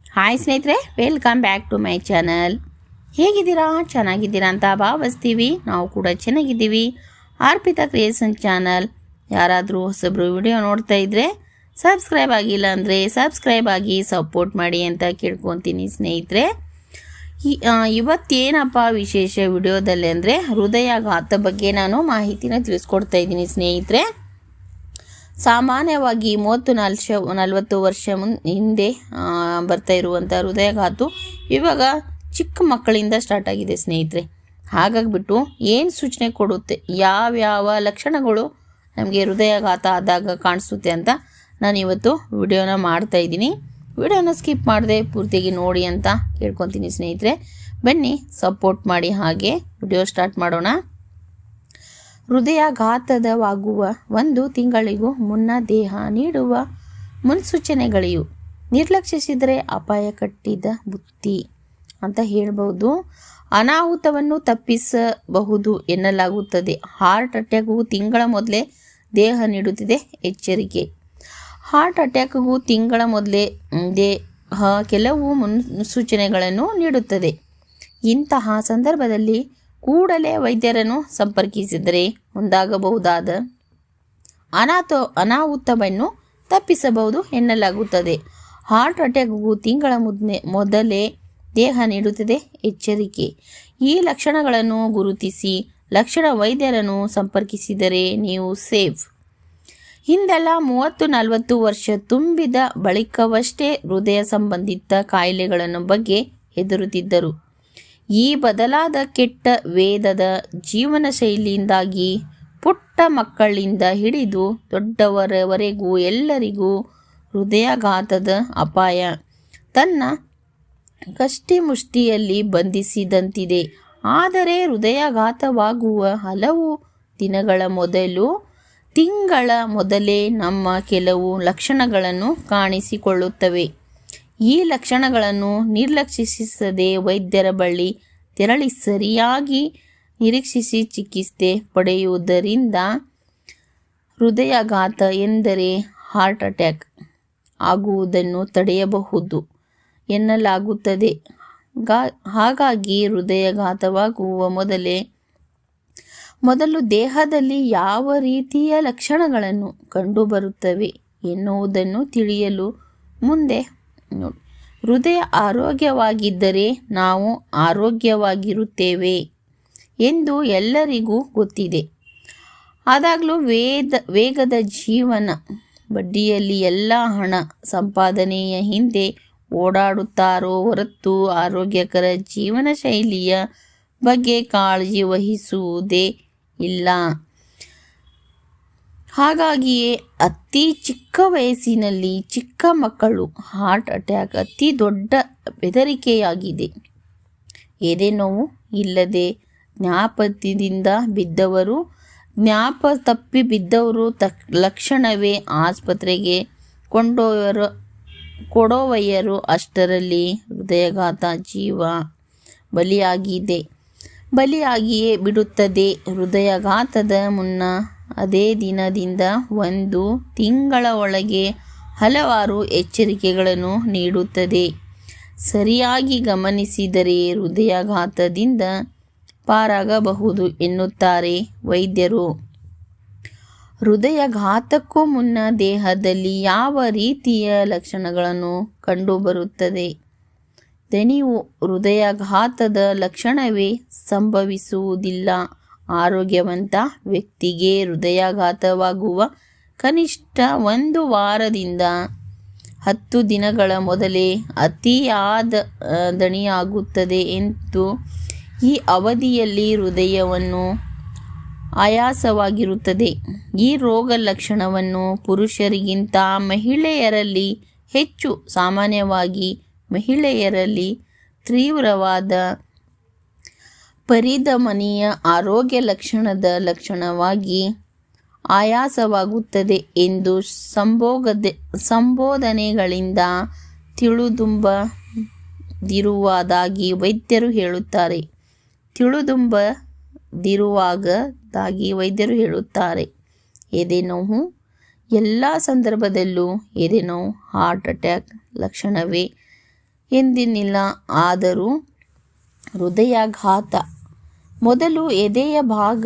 Hi ಸ್ನೇಹಿತರೆ, welcome back to my channel. ಹೇಗಿದ್ದೀರಾ? ಚೆನ್ನಾಗಿದ್ದೀರಾ ಅಂತ ಭಾವಿಸ್ತೀವಿ. ನಾವು ಕೂಡ ಚೆನ್ನಾಗಿದ್ದೀವಿ. ಅರ್ಪಿತಾ ಕ್ರಿಯೇಷನ್ ಚಾನಲ್ ಯಾರಾದರೂ ಹೊಸಬ್ರು ವಿಡಿಯೋ ನೋಡ್ತಾ ಇದ್ದರೆ ಸಬ್ಸ್ಕ್ರೈಬ್ ಆಗಿಲ್ಲ ಅಂದರೆ ಸಬ್ಸ್ಕ್ರೈಬ್ ಆಗಿ ಸಪೋರ್ಟ್ ಮಾಡಿ ಅಂತ ಕೇಳ್ಕೊತೀನಿ ಸ್ನೇಹಿತರೆ. ಇವತ್ತೇನಪ್ಪ ವಿಶೇಷ ವಿಡಿಯೋದಲ್ಲಿ ಅಂದರೆ ಹೃದಯಾಘಾತ ಬಗ್ಗೆ ನಾನು ಮಾಹಿತಿನ ತಿಳಿಸ್ಕೊಡ್ತಾ ಇದ್ದೀನಿ ಸ್ನೇಹಿತರೆ. ಸಾಮಾನ್ಯವಾಗಿ 30-40 ವರ್ಷ ಹಿಂದೆ ಬರ್ತಾ ಇರುವಂಥ ಹೃದಯಾಘಾತ ಇವಾಗ ಚಿಕ್ಕ ಮಕ್ಕಳಿಂದ ಸ್ಟಾರ್ಟ್ ಆಗಿದೆ ಸ್ನೇಹಿತರೆ. ಹಾಗಾಗಿಬಿಟ್ಟು ಏನು ಸೂಚನೆ ಕೊಡುತ್ತೆ, ಯಾವ್ಯಾವ ಲಕ್ಷಣಗಳು ನಮಗೆ ಹೃದಯಾಘಾತ ಆದಾಗ ಕಾಣಿಸುತ್ತೆ ಅಂತ ನಾನು ಇವತ್ತು ವಿಡಿಯೋನ ಮಾಡ್ತಾಯಿದ್ದೀನಿ. ವಿಡಿಯೋನ ಸ್ಕಿಪ್ ಮಾಡದೆ ಪೂರ್ತಿಯಾಗಿ ನೋಡಿ ಅಂತ ಕೇಳ್ಕೊತೀನಿ ಸ್ನೇಹಿತರೆ. ಬನ್ನಿ ಸಪೋರ್ಟ್ ಮಾಡಿ. ಹಾಗೆ ವಿಡಿಯೋ ಸ್ಟಾರ್ಟ್ ಮಾಡೋಣ. ಹೃದಯಾಘಾತವಾಗುವ 1 ತಿಂಗಳಿಗೂ ಮುನ್ನ ದೇಹ ನೀಡುವ ಮುನ್ಸೂಚನೆಗಳಿವು. ನಿರ್ಲಕ್ಷಿಸಿದರೆ ಅಪಾಯ ಕಟ್ಟಿದ ಬುತ್ತಿ ಅಂತ ಹೇಳ್ಬೋದು. ಅನಾಹುತವನ್ನು ತಪ್ಪಿಸಬಹುದು ಎನ್ನಲಾಗುತ್ತದೆ. ಹಾರ್ಟ್ ಅಟ್ಯಾಕ್ಗೂ ತಿಂಗಳ ಮೊದಲೇ ದೇಹ ನೀಡುತ್ತಿದೆ ಎಚ್ಚರಿಕೆ. ಹಾರ್ಟ್ ಅಟ್ಯಾಕ್ಗೂ ತಿಂಗಳ ಮೊದಲೇ ದೇಹ ಕೆಲವು ಮುನ್ಸೂಚನೆಗಳನ್ನು ನೀಡುತ್ತದೆ. ಇಂತಹ ಸಂದರ್ಭದಲ್ಲಿ ಕೂಡಲೇ ವೈದ್ಯರನ್ನು ಸಂಪರ್ಕಿಸಿದರೆ ಮುಂದಾಗಬಹುದಾದ ಅನಾಹುತವನ್ನು ತಪ್ಪಿಸಬಹುದು ಎನ್ನಲಾಗುತ್ತದೆ. ಹಾರ್ಟ್ ಅಟ್ಯಾಕ್ಗೂ ತಿಂಗಳ ಮೊದಲೇ ದೇಹ ನೀಡುತ್ತದೆ ಎಚ್ಚರಿಕೆ. ಈ ಲಕ್ಷಣಗಳನ್ನು ಗುರುತಿಸಿ ವೈದ್ಯರನ್ನು ಸಂಪರ್ಕಿಸಿದರೆ ನೀವು ಸೇಫ್. ಹಿಂದೆಲ್ಲ 30-40 ವರ್ಷ ತುಂಬಿದ ಬಳಿಕವಷ್ಟೇ ಹೃದಯ ಸಂಬಂಧಿತ ಕಾಯಿಲೆಗಳನ್ನು ಬಗ್ಗೆ ಹೆದರುತ್ತಿದ್ದರು. ಈ ಬದಲಾದ ಕೆಟ್ಟ ವೇದದ ಜೀವನ ಶೈಲಿಯಿಂದಾಗಿ ಪುಟ್ಟ ಮಕ್ಕಳಿಂದ ಹಿಡಿದು ದೊಡ್ಡವರವರೆಗೂ ಎಲ್ಲರಿಗೂ ಹೃದಯಾಘಾತದ ಅಪಾಯ ತನ್ನ ಕಷ್ಟಿಮುಷ್ಟಿಯಲ್ಲಿ ಬಂಧಿಸಿದಂತಿದೆ. ಆದರೆ ಹೃದಯಾಘಾತವಾಗುವ ಹಲವು ತಿಂಗಳ ಮೊದಲೇ ನಮ್ಮ ಕೆಲವು ಲಕ್ಷಣಗಳನ್ನು ಕಾಣಿಸಿಕೊಳ್ಳುತ್ತವೆ. ಈ ಲಕ್ಷಣಗಳನ್ನು ನಿರ್ಲಕ್ಷಿಸದೆ ವೈದ್ಯರ ಬಳಿ ತೆರಳಿ ಸರಿಯಾಗಿ ನಿರೀಕ್ಷಿಸಿ ಚಿಕಿತ್ಸೆ ಪಡೆಯುವುದರಿಂದ ಹೃದಯಾಘಾತ ಎಂದರೆ ಹಾರ್ಟ್ ಅಟ್ಯಾಕ್ ಆಗುವುದನ್ನು ತಡೆಯಬಹುದು ಎನ್ನಲಾಗುತ್ತದೆ. ಹಾಗಾಗಿ ಹೃದಯಾಘಾತವಾಗುವ ಮೊದಲು ದೇಹದಲ್ಲಿ ಯಾವ ರೀತಿಯ ಲಕ್ಷಣಗಳನ್ನು ಕಂಡುಬರುತ್ತವೆ ಎನ್ನುವುದನ್ನು ತಿಳಿಯಲು ಮುಂದೆ ನೋಡಿ. ಹೃದಯ ಆರೋಗ್ಯವಾಗಿದ್ದರೆ ನಾವು ಆರೋಗ್ಯವಾಗಿರುತ್ತೇವೆ ಎಂದು ಎಲ್ಲರಿಗೂ ಗೊತ್ತಿದೆ. ಆದಾಗಲೂ ವೇಗದ ಜೀವನ ಬಡ್ಡಿಯಲ್ಲಿ ಎಲ್ಲ ಹಣ ಸಂಪಾದನೆಯ ಹಿಂದೆ ಓಡಾಡುತ್ತಾರೋ ಹೊರತು ಆರೋಗ್ಯಕರ ಜೀವನ ಶೈಲಿಯ ಬಗ್ಗೆ ಕಾಳಜಿ ವಹಿಸುವುದೇ ಇಲ್ಲ. ಹಾಗಾಗಿಯೇ ಅತಿ ಚಿಕ್ಕ ವಯಸ್ಸಿನಲ್ಲಿ ಚಿಕ್ಕ ಮಕ್ಕಳು ಹಾರ್ಟ್ ಅಟ್ಯಾಕ್ ಅತಿ ದೊಡ್ಡ ಬೆದರಿಕೆಯಾಗಿದೆ. ಎದೆ ನೋವು ಇಲ್ಲದೆ ಜ್ಞಾಪಕದಿಂದ ತಪ್ಪಿ ಬಿದ್ದವರು ಲಕ್ಷಣವೇ ಆಸ್ಪತ್ರೆಗೆ ಕೊಂಡೊಯ್ಯರು. ಅಷ್ಟರಲ್ಲಿ ಹೃದಯಾಘಾತ ಜೀವ ಬಲಿಯಾಗಿಯೇ ಬಿಡುತ್ತದೆ. ಹೃದಯಾಘಾತದ ಮುನ್ನ ಅದೇ ದಿನದಿಂದ 1 ತಿಂಗಳ ಒಳಗೆ ಹಲವಾರು ಎಚ್ಚರಿಕೆಗಳನ್ನು ನೀಡುತ್ತದೆ. ಸರಿಯಾಗಿ ಗಮನಿಸಿದರೆ ಹೃದಯಾಘಾತದಿಂದ ಪಾರಾಗಬಹುದು ಎನ್ನುತ್ತಾರೆ ವೈದ್ಯರು. ಹೃದಯಾಘಾತಕ್ಕೂ ಮುನ್ನ ದೇಹದಲ್ಲಿ ಯಾವ ರೀತಿಯ ಲಕ್ಷಣಗಳನ್ನು ಕಂಡುಬರುತ್ತದೆ? ದಣಿವು ಹೃದಯಾಘಾತದ ಲಕ್ಷಣವೇ ಸಂಭವಿಸುವುದಿಲ್ಲ. ಆರೋಗ್ಯವಂತ ವ್ಯಕ್ತಿಗೆ ಹೃದಯಾಘಾತವಾಗುವ ಕನಿಷ್ಠ 1 ವಾರದಿಂದ 10 ದಿನಗಳ ಮೊದಲೇ ಅತಿಯಾದ ದಣಿಯಾಗುತ್ತದೆ ಎಂದು. ಈ ಅವಧಿಯಲ್ಲಿ ಹೃದಯವನ್ನು ಆಯಾಸವಾಗಿರುತ್ತದೆ. ಈ ರೋಗ ಲಕ್ಷಣವನ್ನು ಪುರುಷರಿಗಿಂತ ಮಹಿಳೆಯರಲ್ಲಿ ಹೆಚ್ಚು. ಸಾಮಾನ್ಯವಾಗಿ ಮಹಿಳೆಯರಲ್ಲಿ ತೀವ್ರವಾದ ಪರಿಧಮನಿಯ ಆರೋಗ್ಯ ಲಕ್ಷಣವಾಗಿ ಆಯಾಸವಾಗುತ್ತದೆ ಎಂದು ಸಂಬೋಧನೆಗಳಿಂದ ತಿಳಿದುಬಂದಿರುವುದಾಗಿ ವೈದ್ಯರು ಹೇಳುತ್ತಾರೆ. ಎದೆನೋವು ಎಲ್ಲ ಸಂದರ್ಭದಲ್ಲೂ ಎದೆನೋವು ಹಾರ್ಟ್ ಅಟ್ಯಾಕ್ ಲಕ್ಷಣವೇ ಎಂದಿನಿಲ್ಲ. ಆದರೂ ಹೃದಯಾಘಾತ ಮೊದಲು ಎದೆಯ ಭಾಗ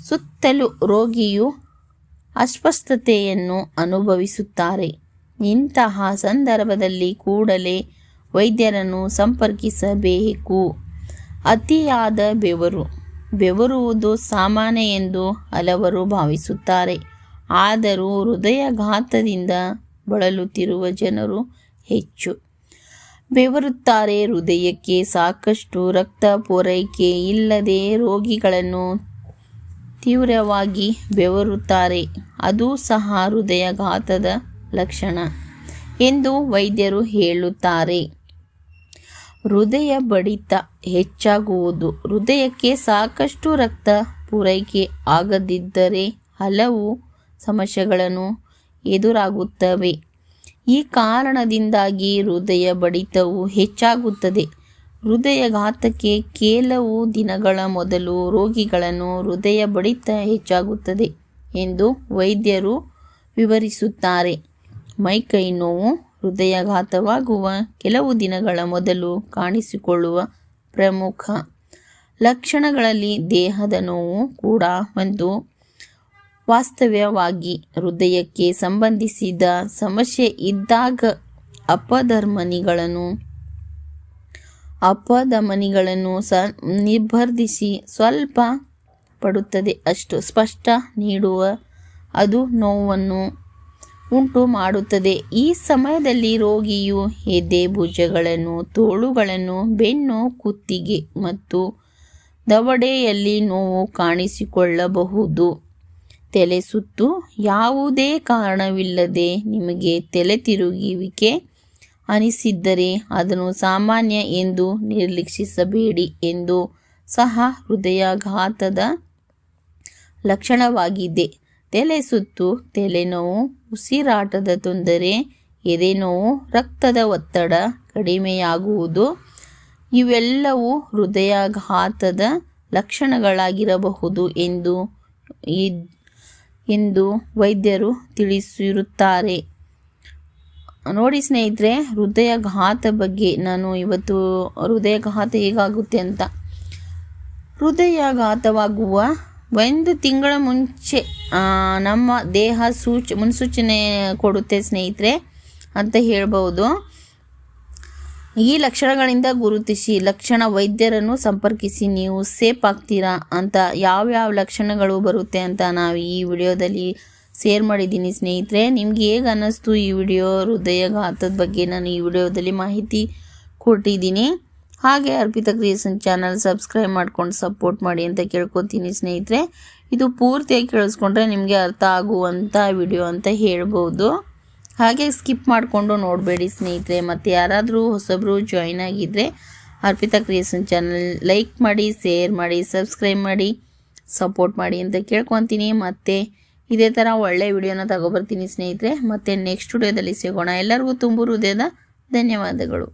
ಸುತ್ತಲೂ ರೋಗಿಯು ಅಸ್ವಸ್ಥತೆಯನ್ನು ಅನುಭವಿಸುತ್ತಾರೆ. ಇಂತಹ ಸಂದರ್ಭದಲ್ಲಿ ಕೂಡಲೇ ವೈದ್ಯರನ್ನು ಸಂಪರ್ಕಿಸಬೇಕು. ಅತಿಯಾದ ಬೆವರುವುದು ಸಾಮಾನ್ಯ ಎಂದು ಹಲವರು ಭಾವಿಸುತ್ತಾರೆ. ಆದರೂ ಹೃದಯಾಘಾತದಿಂದ ಬಳಲುತ್ತಿರುವ ಜನರು ಹೆಚ್ಚು ಬೆವರುತ್ತಾರೆ. ಹೃದಯಕ್ಕೆ ಸಾಕಷ್ಟು ರಕ್ತ ಪೂರೈಕೆ ಇಲ್ಲದೆ ರೋಗಿಗಳನ್ನು ತೀವ್ರವಾಗಿ ಬೆವರುತ್ತಾರೆ. ಅದು ಸಹ ಹೃದಯಾಘಾತದ ಲಕ್ಷಣ ಎಂದು ವೈದ್ಯರು ಹೇಳುತ್ತಾರೆ. ಹೃದಯ ಬಡಿತ ಹೆಚ್ಚಾಗುವುದು ಹೃದಯಕ್ಕೆ ಸಾಕಷ್ಟು ರಕ್ತ ಪೂರೈಕೆ ಆಗದಿದ್ದರೆ ಹಲವು ಸಮಸ್ಯೆಗಳನ್ನು ಎದುರಾಗುತ್ತವೆ. ಈ ಕಾರಣದಿಂದಾಗಿ ಹೃದಯ ಬಡಿತವು ಹೆಚ್ಚಾಗುತ್ತದೆ. ಹೃದಯಾಘಾತಕ್ಕೆ ಕೆಲವು ದಿನಗಳ ಮೊದಲು ರೋಗಿಗಳನ್ನು ಹೃದಯ ಬಡಿತ ಹೆಚ್ಚಾಗುತ್ತದೆ ಎಂದು ವೈದ್ಯರು ವಿವರಿಸುತ್ತಾರೆ. ಮೈಕೈ ನೋವು ಹೃದಯಾಘಾತವಾಗುವ ಕೆಲವು ದಿನಗಳ ಮೊದಲು ಕಾಣಿಸಿಕೊಳ್ಳುವ ಪ್ರಮುಖ ಲಕ್ಷಣಗಳಲ್ಲಿ ದೇಹದ ನೋವು ಕೂಡ ಒಂದು. ವಾಸ್ತವವಾಗಿ ಹೃದಯಕ್ಕೆ ಸಂಬಂಧಿಸಿದ ಸಮಸ್ಯೆ ಇದ್ದಾಗ ಅಪಧಮನಿಗಳನ್ನು ನಿರ್ಬಂಧಿಸಿ ಸ್ವಲ್ಪ ಪಡುತ್ತದೆ ಅಷ್ಟು ಸ್ಪಷ್ಟ ನೀಡುವ ಅದು ನೋವನ್ನು ಉಂಟು ಮಾಡುತ್ತದೆ. ಈ ಸಮಯದಲ್ಲಿ ರೋಗಿಯು ಎದೆ, ಭುಜಗಳನ್ನು, ತೋಳುಗಳನ್ನು, ಬೆನ್ನು, ಕುತ್ತಿಗೆ ಮತ್ತು ದವಡೆಯಲ್ಲಿ ನೋವು ಕಾಣಿಸಿಕೊಳ್ಳಬಹುದು. ತಲೆ ಸುತ್ತು ಯಾವುದೇ ಕಾರಣವಿಲ್ಲದೆ ನಿಮಗೆ ತಲೆ ತಿರುಗುವಿಕೆ ಅನಿಸಿದ್ದರೆ ಅದನ್ನು ಸಾಮಾನ್ಯ ಎಂದು ನಿರ್ಲಕ್ಷಿಸಬೇಡಿ ಎಂದು ಸಹ ಹೃದಯಾಘಾತದ ಲಕ್ಷಣವಾಗಿದೆ. ತಲೆ ಸುತ್ತು, ತಲೆನೋವು, ಉಸಿರಾಟದ ತೊಂದರೆ, ಎದೆನೋವು, ರಕ್ತದ ಒತ್ತಡ ಕಡಿಮೆಯಾಗುವುದು ಇವೆಲ್ಲವೂ ಹೃದಯಾಘಾತದ ಲಕ್ಷಣಗಳಾಗಿರಬಹುದು ಎಂದು ವೈದ್ಯರು ತಿಳಿಸಿರುತ್ತಾರೆ. ನೋಡಿ ಸ್ನೇಹಿತರೆ, ಹೃದಯಾಘಾತ ಬಗ್ಗೆ ನಾನು ಇವತ್ತು ಹೃದಯಾಘಾತ ಹೇಗಾಗುತ್ತೆ ಅಂತ. ಹೃದಯಾಘಾತವಾಗುವ 1 ತಿಂಗಳ ಮುಂಚೆ ನಮ್ಮ ದೇಹ ಮುನ್ಸೂಚನೆ ಕೊಡುತ್ತೆ ಸ್ನೇಹಿತರೆ ಅಂತ ಹೇಳ್ಬೋದು. ಈ ಲಕ್ಷಣಗಳಿಂದ ಗುರುತಿಸಿ ವೈದ್ಯರನ್ನು ಸಂಪರ್ಕಿಸಿ ನೀವು ಸೇಫ್ ಆಗ್ತೀರಾ ಅಂತ ಯಾವ್ಯಾವ ಲಕ್ಷಣಗಳು ಬರುತ್ತೆ ಅಂತ ನಾವು ಈ ವಿಡಿಯೋದಲ್ಲಿ ಶೇರ್ ಮಾಡಿದ್ದೀನಿ ಸ್ನೇಹಿತರೆ. ನಿಮ್ಗೆ ಹೇಗೆ ಅನ್ನಿಸ್ತು ಈ ವಿಡಿಯೋ? ಹೃದಯಾಘಾತದ ಬಗ್ಗೆ ನಾನು ಈ ವಿಡಿಯೋದಲ್ಲಿ ಮಾಹಿತಿ ಕೊಟ್ಟಿದ್ದೀನಿ. ಹಾಗೆ ಅರ್ಪಿತಾ ಕ್ರಿಯೇಷನ್ ಚಾನಲ್ ಸಬ್ಸ್ಕ್ರೈಬ್ ಮಾಡ್ಕೊಂಡು ಸಪೋರ್ಟ್ ಮಾಡಿ ಅಂತ ಕೇಳ್ಕೊತೀನಿ ಸ್ನೇಹಿತರೆ. ಇದು ಪೂರ್ತಿಯಾಗಿ ಕೇಳಿಸ್ಕೊಂಡ್ರೆ ನಿಮಗೆ ಅರ್ಥ ಆಗುವಂಥ ವಿಡಿಯೋ ಅಂತ ಹೇಳ್ಬೋದು. ಹಾಗೆ ಸ್ಕಿಪ್ ಮಾಡಿಕೊಂಡು ನೋಡಬೇಡಿ ಸ್ನೇಹಿತರೆ. ಮತ್ತು ಯಾರಾದರೂ ಹೊಸಬ್ರು ಜಾಯಿನ್ ಆಗಿದ್ದರೆ ಅರ್ಪಿತಾ ಕ್ರಿಯೇಷನ್ ಚಾನಲ್ ಲೈಕ್ ಮಾಡಿ, ಶೇರ್ ಮಾಡಿ, ಸಬ್ಸ್ಕ್ರೈಬ್ ಮಾಡಿ, ಸಪೋರ್ಟ್ ಮಾಡಿ ಅಂತ ಕೇಳ್ಕೊತೀನಿ. ಮತ್ತು ಇದೇ ಥರ ಒಳ್ಳೆ ವಿಡಿಯೋನ ತಗೊಬರ್ತೀನಿ ಸ್ನೇಹಿತರೆ. ಮತ್ತು ನೆಕ್ಸ್ಟ್ ವಿಡಿಯೋದಲ್ಲಿ ಸಿಗೋಣ. ಎಲ್ಲರಿಗೂ ತುಂಬ ಹೃದಯದ ಧನ್ಯವಾದಗಳು.